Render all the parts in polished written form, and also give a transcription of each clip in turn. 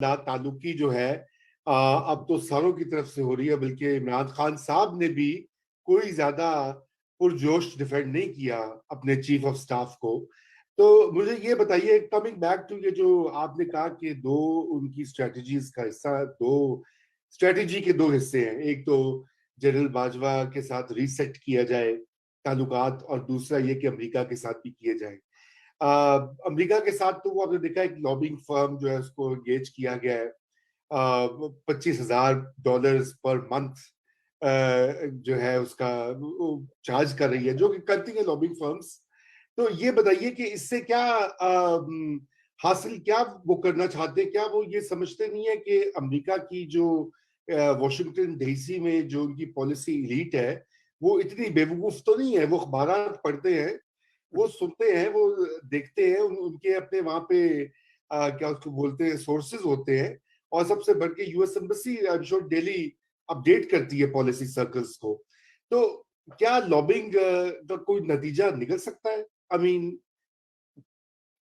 تعلقی جو ہے اب تو ساروں کی طرف سے ہو رہی ہے، بلکہ عمران خان صاحب نے بھی کوئی زیادہ پرجوش ڈیفینڈ نہیں کیا اپنے چیف آف سٹاف کو. تو مجھے یہ بتائیے، کمنگ بیک ٹو یہ جو آپ نے کہا کہ دو ان کی اسٹریٹجیز کا حصہ، دو اسٹریٹجی کے دو حصے ہیں، ایک تو جنرل باجوہ کے ساتھ ریسیٹ کیا جائے تعلقات، اور دوسرا یہ کہ امریکہ کے ساتھ بھی کیے جائیں. امریکہ کے ساتھ تو وہ آپ نے دیکھا ایک لابنگ فرم جو ہے اس کو انگیج کیا گیا ہے، $25,000 پر منتھ جو ہے اس کا چارج کر رہی ہے، جو کہ کرتی ہیں لابنگ فرمز. تو یہ بتائیے کہ اس سے کیا حاصل، کیا وہ کرنا چاہتے ہیں؟ کیا وہ یہ سمجھتے نہیں ہے کہ امریکہ کی جو واشنگٹن ڈی سی میں جو ان کی پالیسی ایلیٹ ہے وہ اتنی بے وقوف تو نہیں ہے؟ وہ اخبارات پڑھتے ہیں، وہ سنتے ہیں، وہ دیکھتے ہیں، ان کے اپنے وہاں پہ کیا اس کو بولتے ہیں سورسز ہوتے ہیں، اور سب سے بڑھ کے U S embassy daily update کرتی ہے پالیسی سرکلز کو. تو کیا لابنگ کا کوئی نتیجہ نکل سکتا ہے؟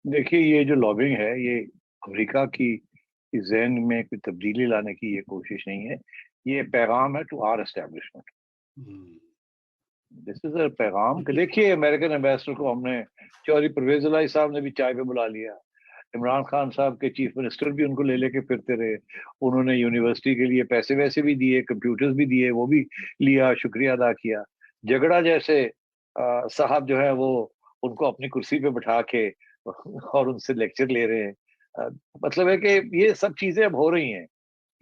دیکھیے، یہ جو لابنگ ہے یہ امریکہ کی ذہن میں کوئی تبدیلی لانے کی یہ کوشش نہیں ہے، یہ پیغام ہے ٹو آر اسٹیبلشمنٹ. دس از اے پیغام کہ دیکھیے امریکن ایمبیسڈر کو ہم نے، چودھری پرویز الہی صاحب نے بھی چائے پہ بلا لیا، عمران خان صاحب کے چیف منسٹر بھی ان کو لے کے پھرتے رہے، انہوں نے یونیورسٹی کے لیے پیسے ویسے بھی دیے، کمپیوٹرز بھی دیے، وہ بھی لیا، شکریہ ادا کیا. جھگڑا جیسے صاحب جو ہے وہ ان کو اپنی کرسی پہ بٹھا کے اور ان سے لیکچر لے رہے ہیں. مطلب ہے کہ یہ سب چیزیں اب ہو رہی ہیں.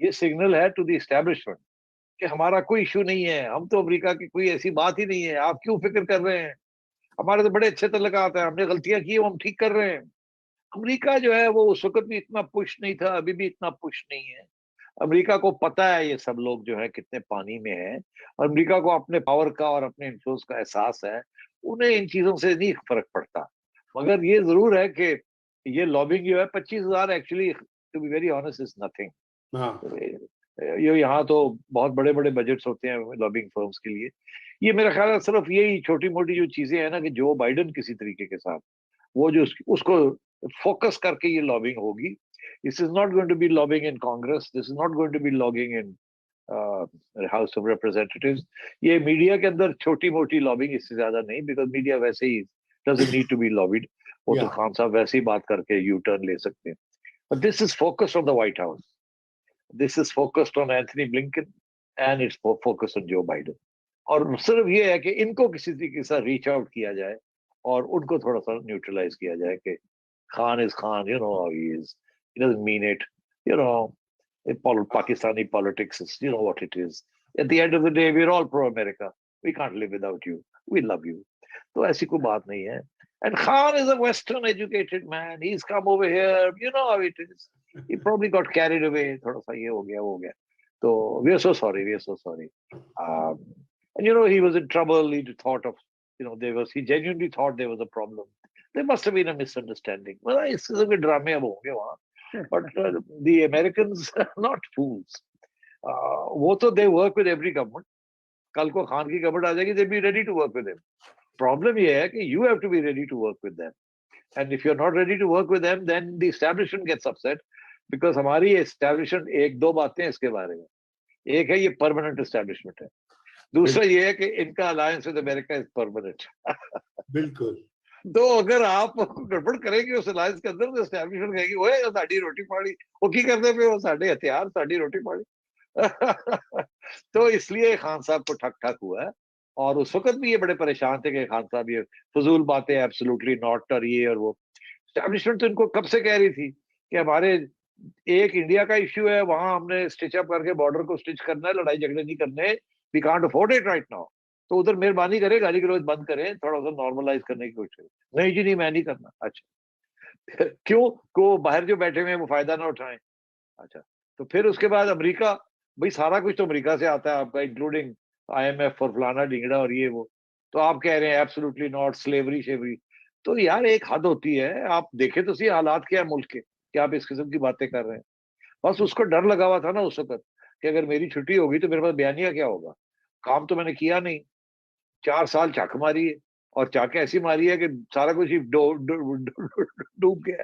یہ سگنل ہے ٹو دی اسٹیبلشمنٹ کہ ہمارا کوئی ایشو نہیں ہے، ہم تو امریکہ کی کوئی ایسی بات ہی نہیں ہے، آپ کیوں فکر کر رہے ہیں، ہمارے تو بڑے اچھے تعلقات ہیں، ہم نے غلطیاں کی ہم ٹھیک کر رہے ہیں. امریکہ جو ہے وہ اس وقت بھی اتنا پش نہیں تھا، ابھی بھی اتنا پش نہیں ہے. امریکہ کو پتا ہے یہ سب لوگ جو ہے کتنے پانی میں ہیں، اور امریکہ کو اپنے پاور کا اور اپنے انفلوئنس کا احساس ہے، انہیں ان چیزوں سے نہیں فرق پڑتا. مگر یہ ضرور ہے کہ یہ لابنگ جو ہے 25,000 actually to be very honest is nothing. یہ یہاں تو بہت بڑے بڑے بجٹس ہوتے ہیں لابنگ فرمز کے لیے. یہ میرا خیال ہے صرف یہی چھوٹی موٹی جو چیزیں ہیں نا کہ جو بائیڈن کسی طریقے کے ساتھ وہ جو اس کو فوکس کر کے یہ لابنگ ہوگی. This is not going to be lobbying in Congress. This is not going to be lobbying in House of Representatives. یہ میڈیا کے اندر چھوٹی موٹی لابنگ اس سے زیادہ نہیں، بیکاز میڈیا ویسے ہی doesn't need to be lobbied. وہ تو خان صاحب ویسے ہی بات کر کے یو ٹرن لے سکتے ہیں. But this is focused on the White House. This is focused on Anthony Blinken and it's focused on Joe Biden. اور صرف یہ ہے کہ ان کو کسی طریقے سے ریچ آؤٹ کیا جائے اور ان کو تھوڑا سا نیوٹرلائز کیا جائے کہ خان از Khan, you know how he is. He doesn't mean it. You know, Pakistani politics is, you know what it is. At the end of the day, we're all pro-America. We can't live without you. We love you. تو ایسی کوئی بات نہیں ہے. And Khan is a Western educated man. He's come over here. You know how it is. He probably got carried away. تھوڑا سا یہ ہو گیا. تو we are so sorry. We are so sorry. And you know, he was in trouble. He thought of, you know, he genuinely thought there was a problem. There must have been a misunderstanding. Well, اس قسم کے ڈرامے اب ہوں گے وہاں. But the Americans are not fools. وہ تو they work with every government. کل کو خان کی گورنمنٹ آ جائے گی, they'll be ready to work with him. Problem یہ ہے کہ you have to be ready to work with them. And if you're not ready to work with them, then the establishment gets upset. Because ہماری establishment ایک دو باتیں اس کے بارے میں. ایک ہے یہ permanent establishment ہے. دوسرا یہ ہے کہ ان کا alliance with America is permanent. بالکل. تو اگر آپ گڑبڑ کریں گے اس الائنس کے اندر تو اسٹیبلشمنٹ کہے گی وہ ساڈی روٹی پاڑی وہ کی کرتے پہ وہ ساڈے ہتھیار ساڈی روٹی پاڑی. تو اس لیے خان صاحب کو ٹھک ٹھک ہوا ہے, اور اس وقت بھی یہ بڑے پریشان تھے کہ خان صاحب یہ فضول باتیں ایبسولوٹلی ناٹ اور یہ اور وہ. اسٹیبلشمنٹ تو ان کو کب سے کہہ رہی تھی کہ ہمارے ایک انڈیا کا ایشو ہے, وہاں ہم نے اسٹچ اپ کر کے بارڈر کو اسٹچ کرنا ہے, لڑائی جھگڑے نہیں کرنے, we can't afford it right now. تو ادھر مہربانی کرے گالی گلوچ بند کریں, تھوڑا سا نارملائز کرنے کی کوشش کریں. نہیں جی نہیں میں نہیں کرنا. اچھا کیوں کو باہر جو بیٹھے ہوئے ہیں وہ فائدہ نہ اٹھائیں. اچھا تو پھر اس کے بعد امریکہ, بھائی سارا کچھ تو امریکہ سے آتا ہے آپ کا, انکلوڈنگ آئی ایم ایف اور فلانا ڈنگڑا اور یہ وہ. تو آپ کہہ رہے ہیں ایبسولوٹلی ناٹ, سلیوری شیوری. تو یار ایک حد ہوتی ہے, آپ دیکھیں تو صحیح حالات کیا ہے ملک کے, کہ آپ اس قسم کی باتیں کر رہے ہیں. بس اس کو ڈر لگا ہوا تھا نا اس وقت کہ اگر میری چھٹی ہوگی تو میرے پاس بیانیہ کیا ہوگا. کام تو میں نے کیا نہیں, 4 سال چاک ماری ہے, اور چاک ایسی ماری ہے کہ سارا کچھ ڈوب گیا ہے.